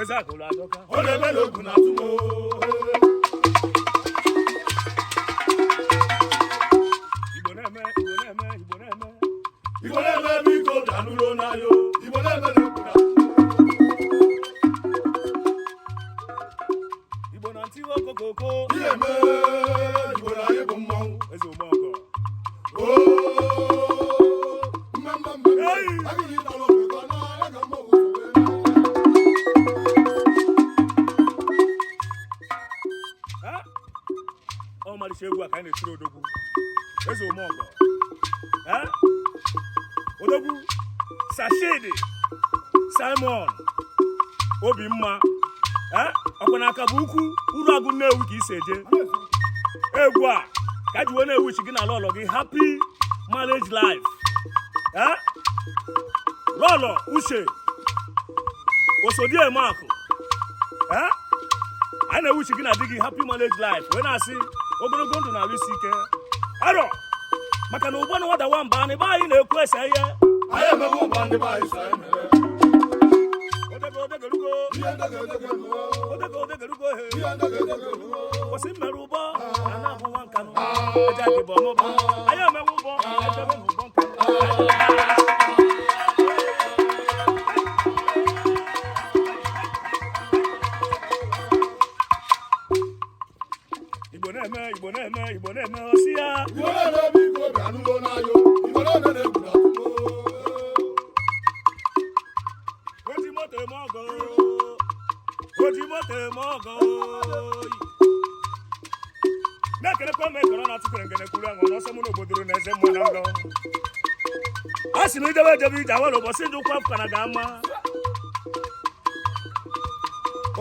Exactly, Ladoka. Ole melo kunatumo. Iboneme biko danulo na yo. Iboneme lo kunatumo. Ibonantiwo kokoko. Iyeme. Ibona yebo mmanwu. Eze umongo. Oh. Mama. Agili dalo biko na ega mo. Oh, my shegu aka na-etiri odogwu. Eze umongo. Odogwu Sashidi Simon Obimma. Ọkwana aka bụ ukwu uru agụ na-ewu ka isi eje. Egwu a ka ji wee na-ewuchi gị na lọlọ gị happy marriage life. Lọlọ uche osodie makụ. A na-ewuchi gị na di gị happy marriage life wee na-asị ogologo ndụ na-arụ isi ike. Arọ maka na ụgbọ na nwada nwamba anyị be anyị na-ekwu ese ihe. Anyị emewe ụgbọ ndị be anyị so anyị mere. Odegerugo he. Kwụsị mmerụ ụgbọ na na-abụ nwa nkanụ. Eje adị bụ ọmụba. Anyị emewe ụgbọ ejebe n'ụgbọ nkanụ. Igbo na-eme osi ya. Igbo na-eme biko danulo na yo. Igbo na-eme kunatumo. Oji moto eme ọgọ. Na-ekelekwa m ekọrọ na tụkwere ngene kwuru ahụ n'ọsọ mụ n'obodo na eze mmụọ na nlọ. A sị na ijebe ije awara ụbọchị ndị ụkwa afụkara ga-ama.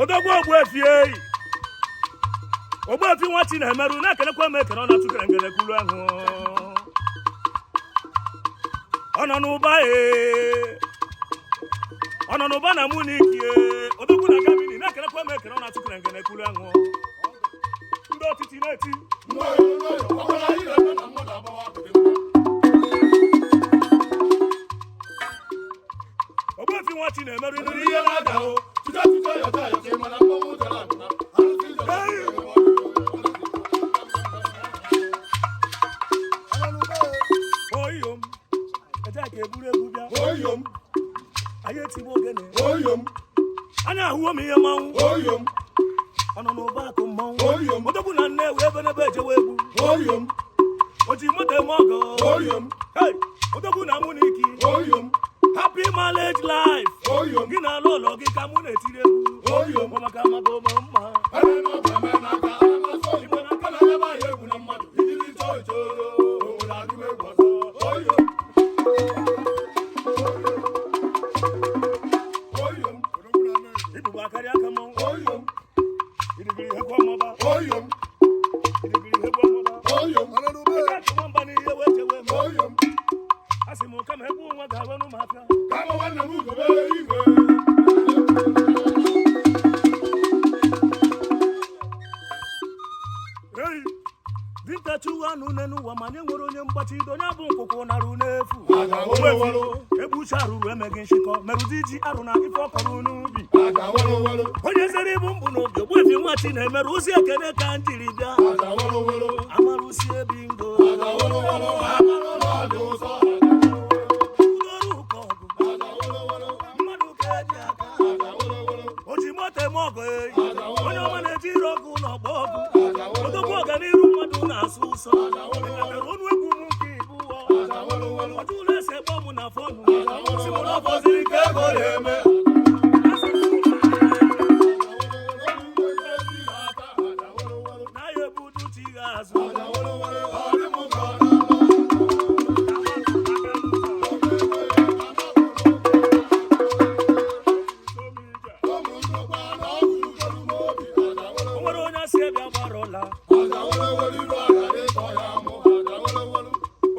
Odogwu Ogbuefi eyi. Ogbuefi nwa chi na-emerụ na-ekelekwa m ekọrọ na tụkwere ngene kwuru ahụ. Ọ nọ n'ụba na Munich odogwu na Germany na-ekelekwa m ekere ọ na-atụkwere ngene kwuru ahụ. Ndị otiti na-eti Ogbuefi nwa chi na-emerụ ndị ihe na-ada o. Oyom eje ka eburu egwu bịa. Oyom Anyị etigbo ogene. Oyom Anya ahụwo m ihe mmanwụ. Oyom Ọ nọ n'ụba akụ mmanwụ. Oyom Odogwu na Nnewi ebe n'ebe ejewe egwu. Oyom O ji moto eme ọgọ. Oyom Hey, Odogwu na Munich. Oyom Happy marriage life. Oyom Gị na lọlọ gị ka mụ na-etiri egwu. Oyom Ọ maka amago m mma. Ibubu akarịa aka mmanwụ. Irigiri hekwa ọmọba. Irigiri hekwa ọmọba. Eke atụ nwamba n'ihe wee chewe m. A sị m ka m hekwa nwa ga-arụ n'ụmụaka. Ei, dinta chụwa anụ n'ụwa ma nye nwere onye mgbachido onye bụ nkwụkwụ narụ n'efu. Egbucha arụrụ emeghị nshịkọ merụdị ji arụ na ife ọkọrọ n'ubi. Onye zere ibu mbụ n'obi Ogbuefi nwa chi na-emerụ ozi ekene ka m jiri bịa. Amarụsi ebingo udoru ụkọ ọgụ mmadụ ka eji aka. O ji moto eme ọgọ eyi. Onye ọma na-eji ire ọgụ n'ọgba ọgụ. Odogwu ọganiru mmadụ na-asụ ụsọ. Ekemere ọnụ egwu m nke ibu ụọ. Ọjụ ụlọ ese kpọ mụ na fọnụ. Si mụ na ọfọziri ka ego na-eme. Na ya ebudu chi ya azụ. O nwere onye asị ebe agbarụla.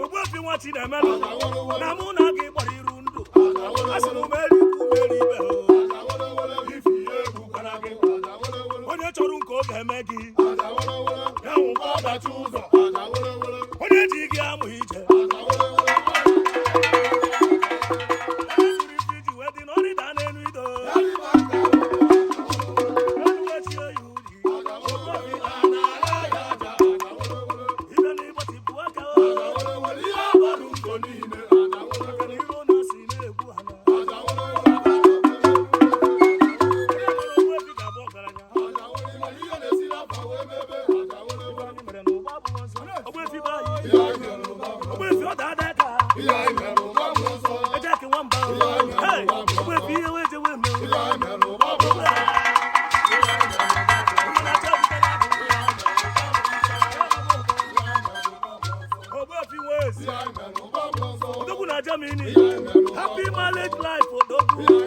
Ogbuefi nwa chi na-emelụ na mụ na gị gbara iru ndụ. A sị m meri ikwu meri ibe o. Onye chọrọ nke ọ ga-eme gị ya nwụkwa ọdachi ụzọ. Onye ji gị amụ ije ebe jiri iji wee dị n'ọrịda n'elu ido. Odogu na Germany. Happy marriage life, Odogu.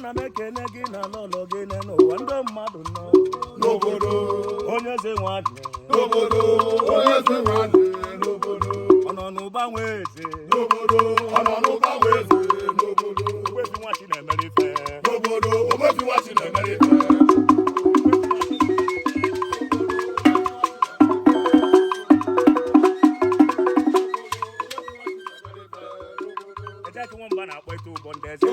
na mekene gị na lọlọ gị n'ụwa ndị mmadụ nọ n'obodo onye eze nwanne n'obodo onye eze nwanne n'obodo ọ nọ n'ụbanwe eze n'obodo ọ nọ n'ụbanwe eze n'obodo ogbefi nwa Chinemere ife n'obodo ogbefi nwa Chinemere ife nwamba na-akpọ ite ụbọ ndị eze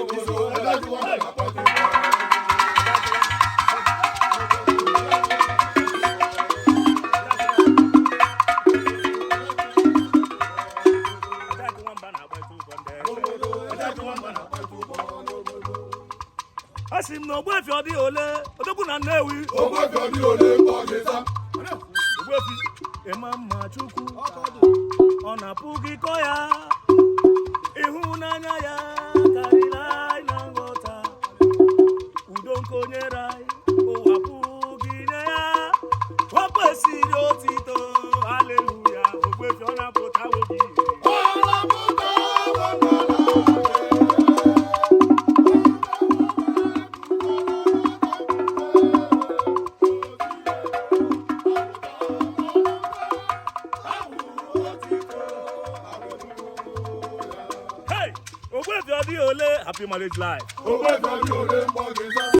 a sị m na Ogbuefi ọ dịghị ole Odogwu na Nnewi Ogbuefi ọ dịghị ole Ọgịza Ogbuefi ịma mma Chukwu ọ na-apụ gị kọ ya ịhụnanya ya karịrị anyị na nghọta udo nke o nyere anyị ụwa pụghị nye ya o kwesịrị otito haleluya Ogbuefi ọ na-apụtawo gị Ogbuefi ọ dịghị ole happy marriage life Ogbuefi ọ dịghị ole Ọgịza